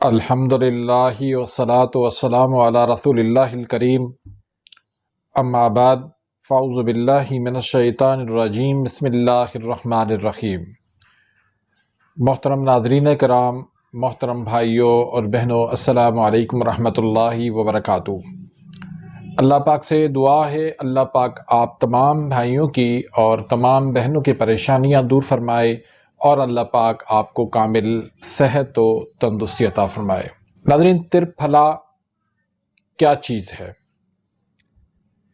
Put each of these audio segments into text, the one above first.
الحمدللہ والصلاة والسلام علی رسول اللہ الکریم، اما بعد فاعوذ باللہ من الشیطان الرجیم، بسم اللہ الرحمن الرحیم۔ محترم ناظرین کرام، محترم بھائیوں اور بہنوں، السلام علیکم ورحمۃ اللہ وبرکاتہ۔ اللہ پاک سے دعا ہے اللہ پاک آپ تمام بھائیوں کی اور تمام بہنوں کی پریشانیاں دور فرمائے اور اللہ پاک آپ کو کامل صحت و تندرستی عطا فرمائے۔ ناظرین، ترپھلا کیا چیز ہے؟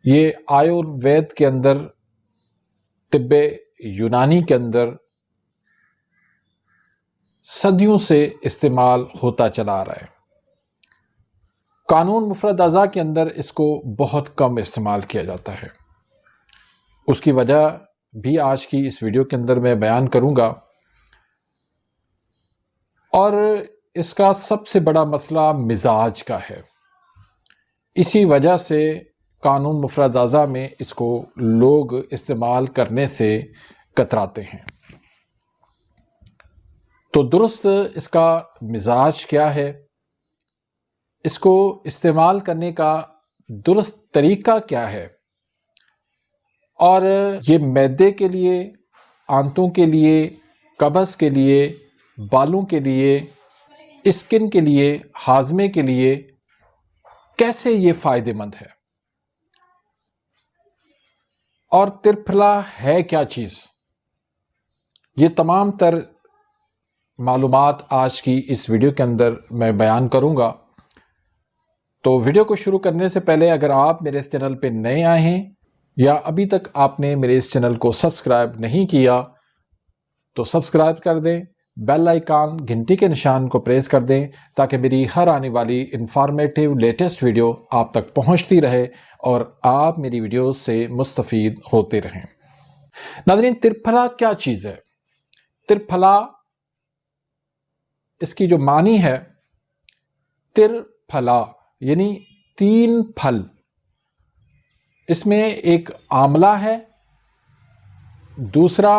یہ آیوروید کے اندر، طب یونانی کے اندر صدیوں سے استعمال ہوتا چلا آ رہا ہے۔ قانون مفرد اعضاء کے اندر اس کو بہت کم استعمال کیا جاتا ہے۔ اس کی وجہ بھی آج کی اس ویڈیو کے اندر میں بیان کروں گا، اور اس کا سب سے بڑا مسئلہ مزاج کا ہے۔ اسی وجہ سے قانون مفرد اعضاء میں اس کو لوگ استعمال کرنے سے کتراتے ہیں۔ تو درست اس کا مزاج کیا ہے؟ اس کو استعمال کرنے کا درست طریقہ کیا ہے؟ اور یہ معدے کے لیے، آنتوں کے لیے، قبض کے لیے، بالوں کے لیے، اسکن کے لیے، ہاضمے کے لیے کیسے یہ فائدہ مند ہے؟ اور ترپھلا ہے کیا چیز؟ یہ تمام تر معلومات آج کی اس ویڈیو کے اندر میں بیان کروں گا۔ تو ویڈیو کو شروع کرنے سے پہلے اگر آپ میرے اس چینل پہ نئے آئے ہیں یا ابھی تک آپ نے میرے اس چینل کو سبسکرائب نہیں کیا تو سبسکرائب کر دیں، بیل آئیکن گھنٹی کے نشان کو پریس کر دیں تاکہ میری ہر آنے والی انفارمیٹیو لیٹسٹ ویڈیو آپ تک پہنچتی رہے اور آپ میری ویڈیوز سے مستفید ہوتے رہیں۔ ناظرین، ترپھلا کیا چیز ہے؟ ترپھلا، اس کی جو معنی ہے، ترپھلا یعنی تین پھل۔ اس میں ایک آملہ ہے، دوسرا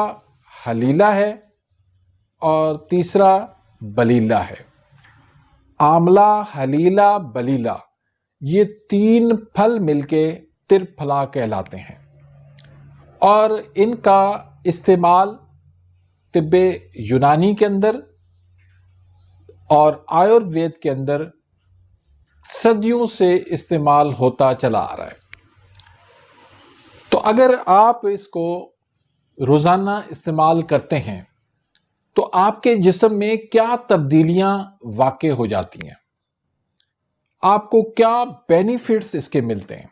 حلیلہ ہے اور تیسرا بلیلہ ہے۔ آملہ، حلیلہ، بلیلہ، یہ تین پھل مل کے ترپھلا کہلاتے ہیں، اور ان کا استعمال طب یونانی کے اندر اور آیوروید کے اندر صدیوں سے استعمال ہوتا چلا آ رہا ہے۔ تو اگر آپ اس کو روزانہ استعمال کرتے ہیں تو آپ کے جسم میں کیا تبدیلیاں واقع ہو جاتی ہیں؟ آپ کو کیا بینیفٹس اس کے ملتے ہیں؟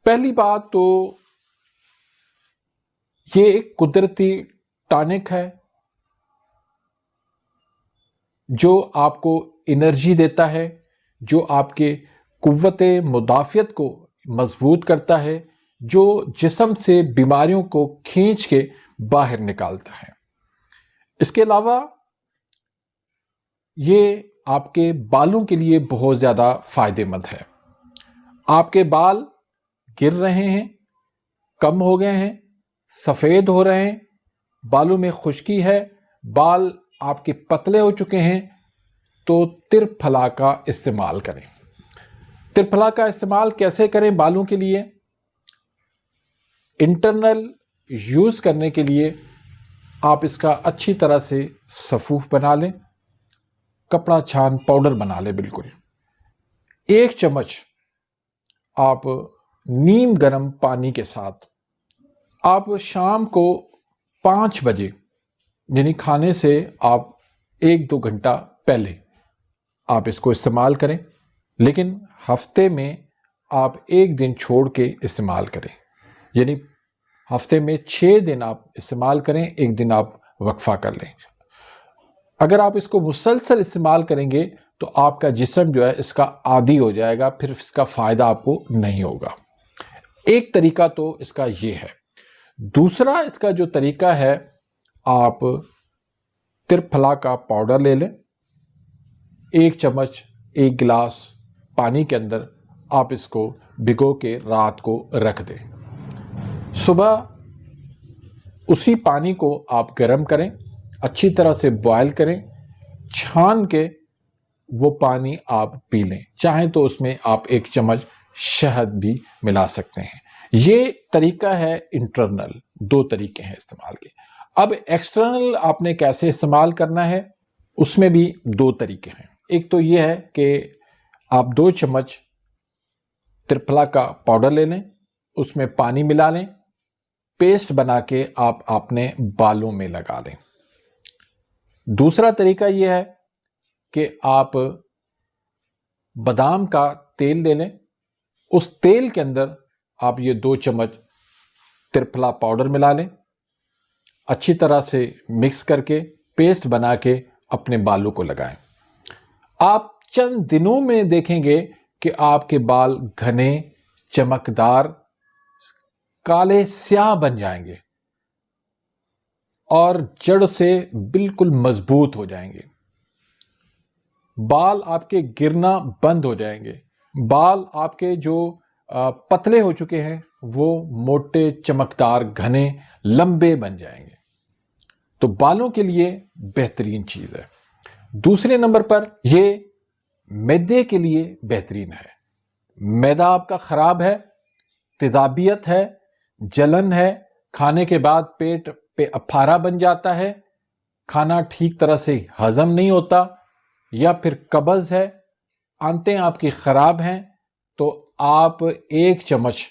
پہلی بات تو یہ ایک قدرتی ٹانک ہے جو آپ کو انرجی دیتا ہے، جو آپ کے قوت مدافعت کو مضبوط کرتا ہے، جو جسم سے بیماریوں کو کھینچ کے باہر نکالتا ہے۔ اس کے علاوہ یہ آپ کے بالوں کے لیے بہت زیادہ فائدہ مند ہے۔ آپ کے بال گر رہے ہیں، کم ہو گئے ہیں، سفید ہو رہے ہیں، بالوں میں خشکی ہے، بال آپ کے پتلے ہو چکے ہیں، تو ترپھلا کا استعمال کریں۔ ترپھلا کا استعمال کیسے کریں بالوں کے لیے؟ انٹرنل یوز کرنے کے لیے آپ اس کا اچھی طرح سے سفوف بنا لیں، کپڑا چھان پاؤڈر بنا لیں بالکل۔ 1 چمچ آپ نیم گرم پانی کے ساتھ آپ شام کو 5 بجے یعنی کھانے سے آپ 1-2 گھنٹہ پہلے آپ اس کو استعمال کریں، لیکن ہفتے میں آپ 1 دن چھوڑ کے استعمال کریں، یعنی ہفتے میں 6 دن آپ استعمال کریں، 1 دن آپ وقفہ کر لیں۔ اگر آپ اس کو مسلسل استعمال کریں گے تو آپ کا جسم جو ہے اس کا عادی ہو جائے گا، پھر اس کا فائدہ آپ کو نہیں ہوگا۔ ایک طریقہ تو اس کا یہ ہے۔ دوسرا اس کا جو طریقہ ہے، آپ ترپھلا کا پاؤڈر لے لیں، 1 چمچ 1 گلاس پانی کے اندر آپ اس کو بھگو کے رات کو رکھ دیں۔ صبح اسی پانی کو آپ گرم کریں، اچھی طرح سے بوائل کریں، چھان کے وہ پانی آپ پی لیں، چاہیں تو اس میں آپ 1 چمچ شہد بھی ملا سکتے ہیں۔ یہ طریقہ ہے انٹرنل، 2 طریقے ہیں استعمال کے۔ اب ایکسٹرنل آپ نے کیسے استعمال کرنا ہے، اس میں بھی 2 طریقے ہیں۔ ایک تو یہ ہے کہ آپ 2 چمچ ترپھلا کا پاؤڈر لے لیں، اس میں پانی ملا لیں، پیسٹ بنا کے آپ اپنے بالوں میں لگا لیں۔ دوسرا طریقہ یہ ہے کہ آپ بادام کا تیل لے لیں، اس تیل کے اندر آپ یہ 2 چمچ ترپھلا پاؤڈر ملا لیں، اچھی طرح سے مکس کر کے پیسٹ بنا کے اپنے بالوں کو لگائیں۔ آپ چند دنوں میں دیکھیں گے کہ آپ کے بال گھنے، چمکدار، کالے سیاہ بن جائیں گے اور جڑ سے بالکل مضبوط ہو جائیں گے۔ بال آپ کے گرنا بند ہو جائیں گے، بال آپ کے جو پتلے ہو چکے ہیں وہ موٹے، چمکدار، گھنے، لمبے بن جائیں گے۔ تو بالوں کے لیے بہترین چیز ہے۔ دوسرے نمبر پر یہ معدے کے لیے بہترین ہے۔ معدہ آپ کا خراب ہے، تیزابیت ہے، جلن ہے، کھانے کے بعد پیٹ پہ افارہ بن جاتا ہے، کھانا ٹھیک طرح سے ہضم نہیں ہوتا، یا پھر قبض ہے، آنتیں آپ کی خراب ہیں، تو آپ 1 چمچ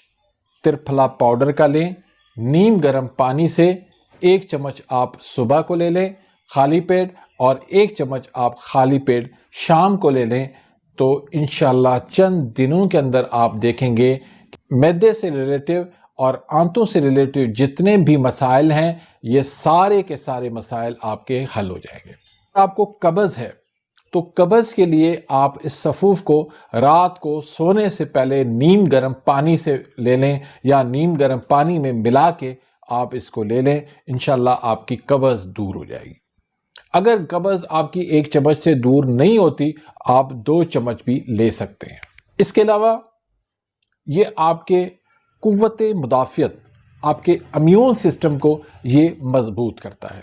ترپھلا پاؤڈر کا لیں، نیم گرم پانی سے 1 چمچ آپ صبح کو لے لیں خالی پیٹ، اور 1 چمچ آپ خالی پیٹ شام کو لے لیں، تو انشاءاللہ چند دنوں کے اندر آپ دیکھیں گے معدے سے ریلیٹیو اور آنتوں سے ریلیٹیو جتنے بھی مسائل ہیں، یہ سارے کے سارے مسائل آپ کے حل ہو جائیں گے۔ آپ کو قبض ہے تو قبض کے لیے آپ اس سفوف کو رات کو سونے سے پہلے نیم گرم پانی سے لے لیں، یا نیم گرم پانی میں ملا کے آپ اس کو لے لیں، انشاءاللہ آپ کی قبض دور ہو جائے گی۔ اگر قبض آپ کی 1 چمچ سے دور نہیں ہوتی، آپ 2 چمچ بھی لے سکتے ہیں۔ اس کے علاوہ یہ آپ کے قوت مدافعت، آپ کے امیون سسٹم کو یہ مضبوط کرتا ہے،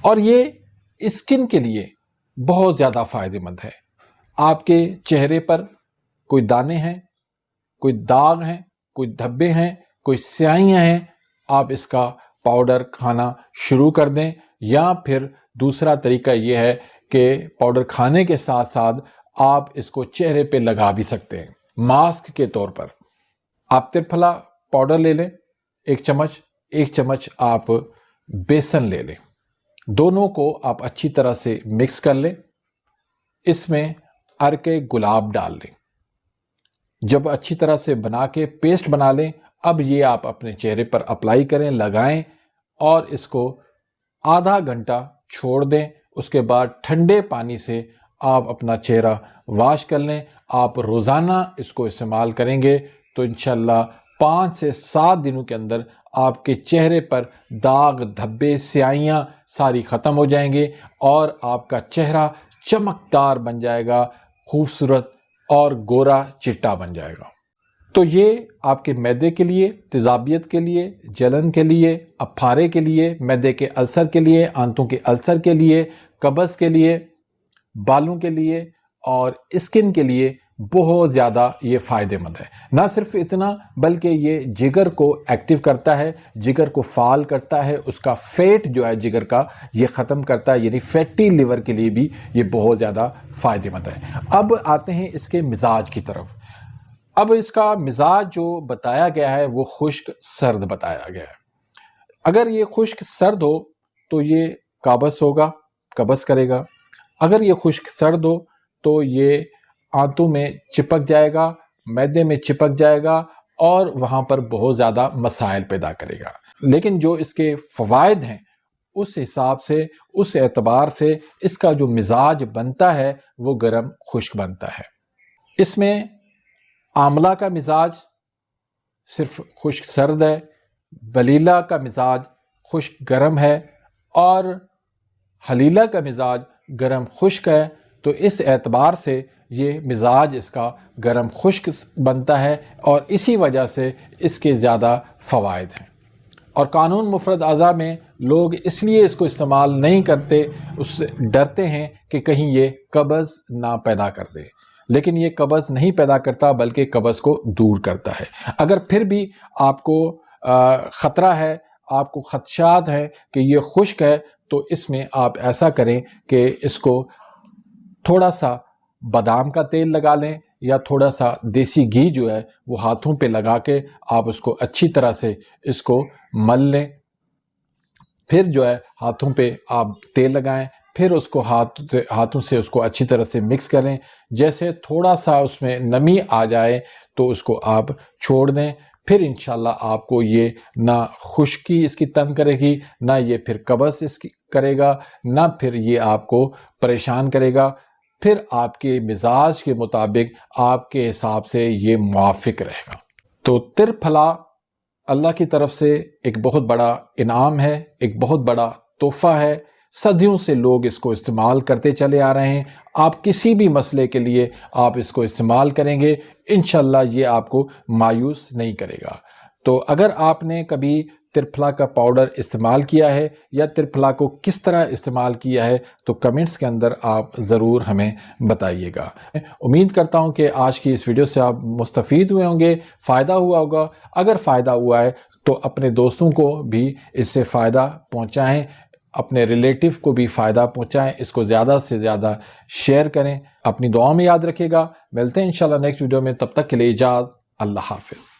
اور یہ اسکن کے لیے بہت زیادہ فائدہ مند ہے۔ آپ کے چہرے پر کوئی دانے ہیں، کوئی داغ ہیں، کوئی دھبے ہیں، کوئی سیاہیاں ہیں، آپ اس کا پاؤڈر کھانا شروع کر دیں، یا پھر دوسرا طریقہ یہ ہے کہ پاؤڈر کھانے کے ساتھ ساتھ آپ اس کو چہرے پہ لگا بھی سکتے ہیں ماسک کے طور پر۔ آپ ترپھلا پاؤڈر لے لیں 1 چمچ، 1 چمچ آپ بیسن لے لیں، دونوں کو آپ اچھی طرح سے مکس کر لیں، اس میں عرق گلاب ڈال لیں، جب اچھی طرح سے بنا کے پیسٹ بنا لیں، اب یہ آپ اپنے چہرے پر اپلائی کریں، لگائیں، اور اس کو آدھا گھنٹہ چھوڑ دیں۔ اس کے بعد ٹھنڈے پانی سے آپ اپنا چہرہ واش کر لیں۔ آپ روزانہ اس کو استعمال کریں گے تو انشاءاللہ 5 سے 7 دنوں کے اندر آپ کے چہرے پر داغ، دھبے، سیاہیاں ساری ختم ہو جائیں گے، اور آپ کا چہرہ چمکدار بن جائے گا، خوبصورت اور گورا چٹا بن جائے گا۔ تو یہ آپ کے معدے کے لیے، تیزابیت کے لیے، جلن کے لیے، افارے کے لیے، معدے کے السر کے لیے، آنتوں کے السر کے لیے، قبض کے لیے، بالوں کے لیے اور اسکن کے لیے بہت زیادہ یہ فائدہ مند ہے۔ نہ صرف اتنا بلکہ یہ جگر کو ایکٹیو کرتا ہے، جگر کو فعال کرتا ہے، اس کا فیٹ جو ہے جگر کا یہ ختم کرتا ہے، یعنی فیٹی لیور کے لیے بھی یہ بہت زیادہ فائدہ مند ہے۔ اب آتے ہیں اس کے مزاج کی طرف۔ اب اس کا مزاج جو بتایا گیا ہے وہ خشک سرد بتایا گیا ہے۔ اگر یہ خشک سرد ہو تو یہ قابض ہوگا، قبض کرے گا۔ اگر یہ خشک سرد ہو تو یہ آنتوں میں چپک جائے گا، معدے میں چپک جائے گا، اور وہاں پر بہت زیادہ مسائل پیدا کرے گا۔ لیکن جو اس کے فوائد ہیں اس حساب سے، اس اعتبار سے اس کا جو مزاج بنتا ہے وہ گرم خشک بنتا ہے۔ اس میں آملہ کا مزاج صرف خشک سرد ہے، بلیلہ کا مزاج خشک گرم ہے، اور حلیلہ کا مزاج گرم خشک ہے۔ تو اس اعتبار سے یہ مزاج اس کا گرم خشک بنتا ہے، اور اسی وجہ سے اس کے زیادہ فوائد ہیں۔ اور قانون مفرد اعضاء میں لوگ اس لیے اس کو استعمال نہیں کرتے، اس سے ڈرتے ہیں کہ کہیں یہ قبض نہ پیدا کر دے، لیکن یہ قبض نہیں پیدا کرتا بلکہ قبض کو دور کرتا ہے۔ اگر پھر بھی آپ کو خطرہ ہے، آپ کو خدشات ہیں کہ یہ خشک ہے، تو اس میں آپ ایسا کریں کہ اس کو تھوڑا سا بادام کا تیل لگا لیں یا تھوڑا سا دیسی گھی جو ہے وہ ہاتھوں پہ لگا کے آپ اس کو اچھی طرح سے اس کو مل لیں۔ پھر جو ہے ہاتھوں پہ آپ تیل لگائیں، پھر اس کو ہاتھوں سے اس کو اچھی طرح سے مکس کریں۔ جیسے تھوڑا سا اس میں نمی آ جائے تو اس کو آپ چھوڑ دیں۔ پھر انشاءاللہ آپ کو یہ نہ خشکی اس کی تنگ کرے گی، نہ یہ پھر قبض اس کی کرے گا، نہ پھر یہ آپ کو پریشان کرے گا۔ پھر آپ کے مزاج کے مطابق آپ کے حساب سے یہ موافق رہے گا۔ تو ترپھلا اللہ کی طرف سے ایک بہت بڑا انعام ہے، ایک بہت بڑا تحفہ ہے۔ صدیوں سے لوگ اس کو استعمال کرتے چلے آ رہے ہیں۔ آپ کسی بھی مسئلے کے لیے آپ اس کو استعمال کریں گے، انشاءاللہ یہ آپ کو مایوس نہیں کرے گا۔ تو اگر آپ نے کبھی ترپھلا کا پاؤڈر استعمال کیا ہے یا ترپھلا کو کس طرح استعمال کیا ہے تو کمنٹس کے اندر آپ ضرور ہمیں بتائیے گا۔ امید کرتا ہوں کہ آج کی اس ویڈیو سے آپ مستفید ہوئے ہوں گے، فائدہ ہوا ہوگا۔ اگر فائدہ ہوا ہے تو اپنے دوستوں کو بھی اس سے فائدہ پہنچائیں، اپنے ریلیٹیو کو بھی فائدہ پہنچائیں، اس کو زیادہ سے زیادہ شیئر کریں۔ اپنی دعاؤں میں یاد رکھیے گا۔ ملتے ہیں انشاءاللہ نیکسٹ ویڈیو میں، تب تک کے لیے اجازت، اللہ حافظ۔